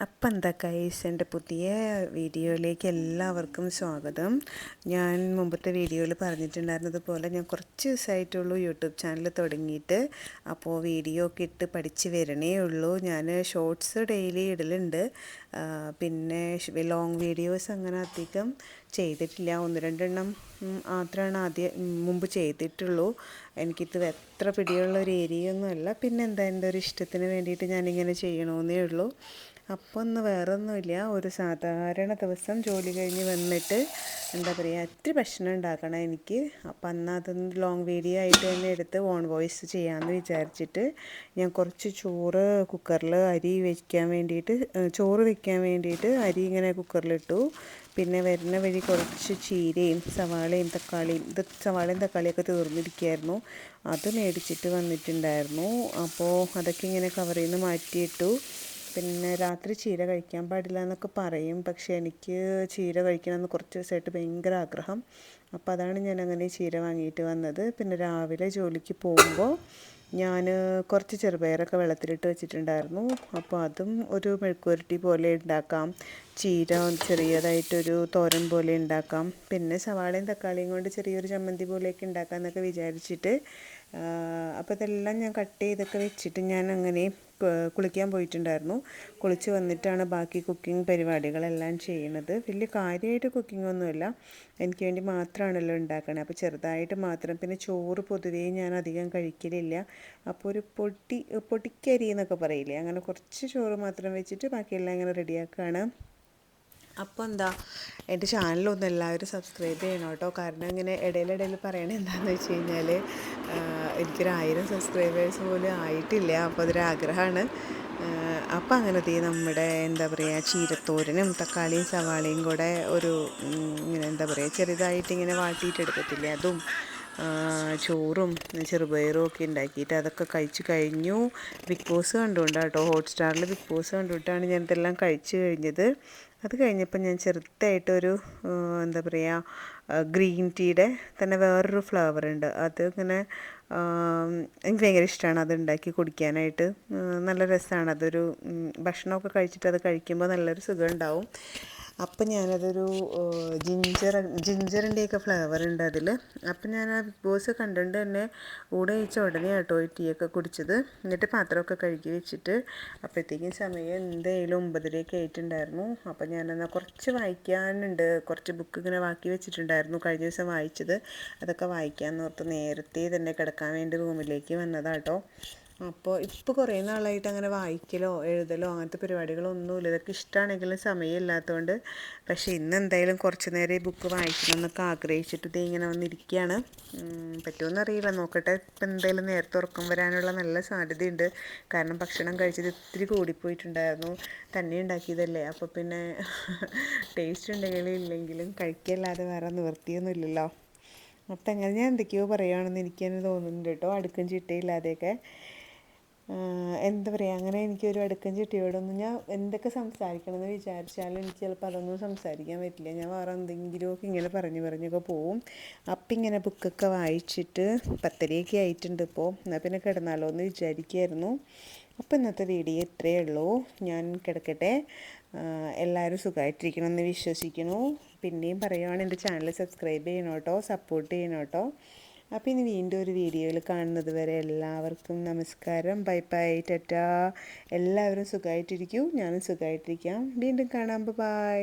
അപ്പം എന്താ ഗൈസ്, എൻ്റെ പുതിയ വീഡിയോയിലേക്ക് എല്ലാവർക്കും സ്വാഗതം. ഞാൻ മുമ്പത്തെ വീഡിയോയിൽ പറഞ്ഞിട്ടുണ്ടായിരുന്നതുപോലെ ഞാൻ കുറച്ച് ദിവസമായിട്ടുള്ളൂ യൂട്യൂബ് ചാനൽ തുടങ്ങിയിട്ട്. അപ്പോൾ വീഡിയോ ഒക്കെ ഇട്ട് പഠിച്ച് വരണേ ഉള്ളൂ. ഞാൻ ഷോർട്സ് ഡെയിലി ഇടലുണ്ട്, പിന്നെ ലോങ് വീഡിയോസ് അങ്ങനെ അധികം ചെയ്തിട്ടില്ല. ഒന്ന് രണ്ടെണ്ണം മാത്രമാണ് മുമ്പ് ചെയ്തിട്ടുള്ളൂ. എനിക്കിത് എത്ര പിടിയുള്ള ഒരു ഏരിയ ഒന്നുമല്ല. പിന്നെ എന്താ, എൻ്റെ ഒരു ഇഷ്ടത്തിന് വേണ്ടിയിട്ട് ഞാനിങ്ങനെ ചെയ്യണമെന്നേ ഉള്ളൂ. അപ്പോൾ ഒന്ന് വേറെ ഒന്നുമില്ല, ഒരു സാധാരണ ദിവസം ജോലി കഴിഞ്ഞ് വന്നിട്ട് എന്താ പറയുക, ഇത്തിരി ഭക്ഷണം ഉണ്ടാക്കണം എനിക്ക്. അപ്പം എന്നാൽ അതൊന്ന് ലോങ് വീഡിയോ ആയിട്ട് തന്നെ എടുത്ത് ഓൺ വോയിസ് ചെയ്യാമെന്ന് വിചാരിച്ചിട്ട് ഞാൻ കുറച്ച് ചോറ് കുക്കറിൽ ചോറ് വയ്ക്കാൻ വേണ്ടിയിട്ട് അരി ഇങ്ങനെ കുക്കറിലിട്ടു. പിന്നെ വരുന്ന വഴി കുറച്ച് ചീരയും സവാളയും തക്കാളിയൊക്കെ തീർന്നിരിക്കുകയായിരുന്നു. അത് മേടിച്ചിട്ട് വന്നിട്ടുണ്ടായിരുന്നു. അപ്പോൾ അതൊക്കെ ഇങ്ങനെ കവറിൽ നിന്ന് മാറ്റിയിട്ടു. പിന്നെ രാത്രി ചീര കഴിക്കാൻ പാടില്ല എന്നൊക്കെ പറയും, പക്ഷേ എനിക്ക് ചീര കഴിക്കണമെന്ന് കുറച്ച് ദിവസമായിട്ട് ഭയങ്കര ആഗ്രഹം. അപ്പോൾ അതാണ് ഞാൻ അങ്ങനെ ചീര വാങ്ങിയിട്ട് വന്നത്. പിന്നെ രാവിലെ ജോലിക്ക് പോകുമ്പോൾ ഞാൻ കുറച്ച് ചെറുപയറൊക്കെ വെള്ളത്തിലിട്ട് വെച്ചിട്ടുണ്ടായിരുന്നു. അപ്പോൾ അതും ഒരു മെഴുക്കുവരട്ടി പോലെ ഉണ്ടാക്കാം, ചീര ചെറിയതായിട്ടൊരു തോരൻ പോലെ ഉണ്ടാക്കാം, പിന്നെ സവാളയും തക്കാളിയും കൊണ്ട് ചെറിയൊരു ചമ്മന്തി പോലെയൊക്കെ ഉണ്ടാക്കാം എന്നൊക്കെ വിചാരിച്ചിട്ട് അപ്പോൾ ഇതെല്ലാം ഞാൻ കട്ട് ചെയ്തൊക്കെ വെച്ചിട്ട് ഞാൻ അങ്ങനെ കുളിക്കാൻ പോയിട്ടുണ്ടായിരുന്നു. കുളിച്ച് വന്നിട്ടാണ് ബാക്കി കുക്കിംഗ് പരിപാടികളെല്ലാം ചെയ്യുന്നത്. വലിയ കാര്യമായിട്ട് കുക്കിങ്ങൊന്നുമില്ല, എനിക്ക് വേണ്ടി മാത്രമാണല്ലോ ഉണ്ടാക്കണത്. അപ്പോൾ ചെറുതായിട്ട് മാത്രം. പിന്നെ ചോറ് പൊതുവേ ഞാൻ അധികം കഴിക്കലില്ല. അപ്പോൾ ഒരു പൊടിക്കരി എന്നൊക്കെ പറയില്ലേ, അങ്ങനെ കുറച്ച് ചോറ് മാത്രം വെച്ചിട്ട് ബാക്കിയെല്ലാം ഇങ്ങനെ റെഡിയാക്കുകയാണ്. അപ്പോൾ എന്താ, എൻ്റെ ചാനലൊന്ന് എല്ലാവരും സബ്സ്ക്രൈബ് ചെയ്യണം കേട്ടോ. കാരണം ഇങ്ങനെ ഇടയിലിടയിൽ പറയണത് എന്താണെന്ന് വെച്ച് കഴിഞ്ഞാൽ എനിക്കൊരു 1000 സബ്സ്ക്രൈബേഴ്സ് പോലും ആയിട്ടില്ല. അപ്പോൾ അതൊരാഗ്രഹമാണ്. അപ്പോൾ അങ്ങനെ നമ്മുടെ എന്താ പറയുക, ചീരത്തോരനും തക്കാളിയും സവാളയും കൂടെ ഒരു ഇങ്ങനെ എന്താ പറയുക, ചെറുതായിട്ട് ഇങ്ങനെ വാട്ടിയിട്ടെടുക്കത്തില്ലേ, അതും ചോറും ചെറുപയറും ഒക്കെ ഉണ്ടാക്കിയിട്ട് അതൊക്കെ കഴിച്ച് കഴിഞ്ഞു. ബിഗ് ബോസ് കണ്ടുകൊണ്ടാണ് കേട്ടോ, ഹോട്ട്സ്റ്റാറിൽ ബിഗ് ബോസ് കണ്ടുകൊണ്ടാണ് ഞാൻ ഇതെല്ലാം കഴിച്ച് കഴിഞ്ഞത്. അത് കഴിഞ്ഞപ്പോൾ ഞാൻ ചെറുതായിട്ടൊരു എന്താ പറയുക, ഗ്രീൻ ടീയുടെ തന്നെ വേറൊരു ഫ്ലേവർ ഉണ്ട്, അത് ഇങ്ങനെ എനിക്ക് ഭയങ്കര ഇഷ്ടമാണ് അത് ഉണ്ടാക്കി കുടിക്കാനായിട്ട്. നല്ല രസമാണ് അതൊരു ഭക്ഷണമൊക്കെ കഴിച്ചിട്ട് അത് കഴിക്കുമ്പോൾ നല്ലൊരു സുഖം ഉണ്ടാവും. അപ്പം ഞാനതൊരു ജിഞ്ചറിൻ്റെയൊക്കെ ഫ്ലേവർ ഉണ്ട് അതിൽ. അപ്പം ഞാൻ ആ ബിഗ് ബോസ് കണ്ടുകൊണ്ട് തന്നെ ഊണ് കഴിച്ച ഉടനെ കേട്ടോ ഈ ടീയൊക്കെ കുടിച്ചത്. എന്നിട്ട് പാത്രമൊക്കെ കഴുകി വെച്ചിട്ട് അപ്പോഴത്തേക്കും സമയം എന്തായാലും 9:30 ആയിട്ടുണ്ടായിരുന്നു. അപ്പം ഞാനെന്നാൽ കുറച്ച് വായിക്കാനുണ്ട്, കുറച്ച് ബുക്ക് ഇങ്ങനെ ബാക്കി വെച്ചിട്ടുണ്ടായിരുന്നു കഴിഞ്ഞ ദിവസം വായിച്ചത്, അതൊക്കെ വായിക്കാമെന്ന് ഓർത്ത് നേരത്തെ തന്നെ കിടക്കാൻ വേണ്ടി റൂമിലേക്ക് വന്നതാട്ടോ. അപ്പോൾ ഇപ്പോൾ കുറേ നാളായിട്ട് അങ്ങനെ വായിക്കലോ എഴുതലോ അങ്ങനത്തെ പരിപാടികളൊന്നുമില്ല. ഇതൊക്കെ ഇഷ്ടമാണെങ്കിലും സമയമില്ലാത്തതുകൊണ്ട്. പക്ഷേ ഇന്ന് എന്തായാലും കുറച്ച് നേരം ഈ ബുക്ക് വായിക്കണം എന്നൊക്കെ ആഗ്രഹിച്ചിട്ട് ഇത് ഇങ്ങനെ വന്നിരിക്കുകയാണ്. പറ്റുമെന്ന് അറിയില്ല, നോക്കട്ടെ. ഇപ്പം എന്തായാലും നേരത്തെ ഉറക്കം വരാനുള്ള നല്ല സാധ്യതയുണ്ട്. കാരണം ഭക്ഷണം കഴിച്ചത് ഇത്തിരി കൂടിപ്പോയിട്ടുണ്ടായിരുന്നു, തന്നെ ഉണ്ടാക്കിയതല്ലേ. അപ്പോൾ പിന്നെ ടേസ്റ്റ് ഉണ്ടെങ്കിലും ഇല്ലെങ്കിലും കഴിക്കല്ലാതെ വേറെ നിവൃത്തിയൊന്നുമില്ലല്ലോ. അപ്പം അങ്ങനെ ഞാൻ എന്തൊക്കെയോ പറയുകയാണെന്ന് എനിക്ക് തന്നെ തോന്നുന്നുണ്ട് കേട്ടോ, അടുക്കും ചിട്ടയില്ലാതെയൊക്കെ. എന്താ പറയുക, അങ്ങനെ എനിക്കൊരു അടുക്കും ചിട്ടയോടൊന്നും ഞാൻ എന്തൊക്കെ സംസാരിക്കണമെന്ന് വിചാരിച്ചാലും എനിക്ക് ചിലപ്പോൾ അതൊന്നും സംസാരിക്കാൻ പറ്റില്ല. ഞാൻ വേറെ എന്തെങ്കിലുമൊക്കെ ഇങ്ങനെ പറഞ്ഞൊക്കെ പോവും. അപ്പം ഇങ്ങനെ ബുക്കൊക്കെ വായിച്ചിട്ട് 10:30 ആയിട്ടുണ്ട് ഇപ്പോൾ. എന്നാൽ പിന്നെ കിടന്നാലോ എന്ന് വിചാരിക്കുമായിരുന്നു. അപ്പോൾ ഇന്നത്തെ വീഡിയോ ഇത്രയേ ഉള്ളൂ, ഞാൻ കിടക്കട്ടെ. എല്ലാവരും സുഖമായിട്ടിരിക്കണമെന്ന് വിശ്വസിക്കുന്നു. പിന്നെയും പറയുവാണ്, എൻ്റെ ചാനൽ സബ്സ്ക്രൈബ് ചെയ്യണം കേട്ടോ, സപ്പോർട്ട് ചെയ്യണം കേട്ടോ. അപ്പോൾ ഇനി വീണ്ടും ഒരു വീഡിയോയിൽ കാണുന്നത് വരെ എല്ലാവർക്കും നമസ്കാരം, ബൈ ബൈ, ടാറ്റാ. എല്ലാവരും സുഖമായിട്ടിരിക്കൂ, ഞാനും സുഖമായിട്ടിരിക്കാം. വീണ്ടും കാണാം, ബൈ.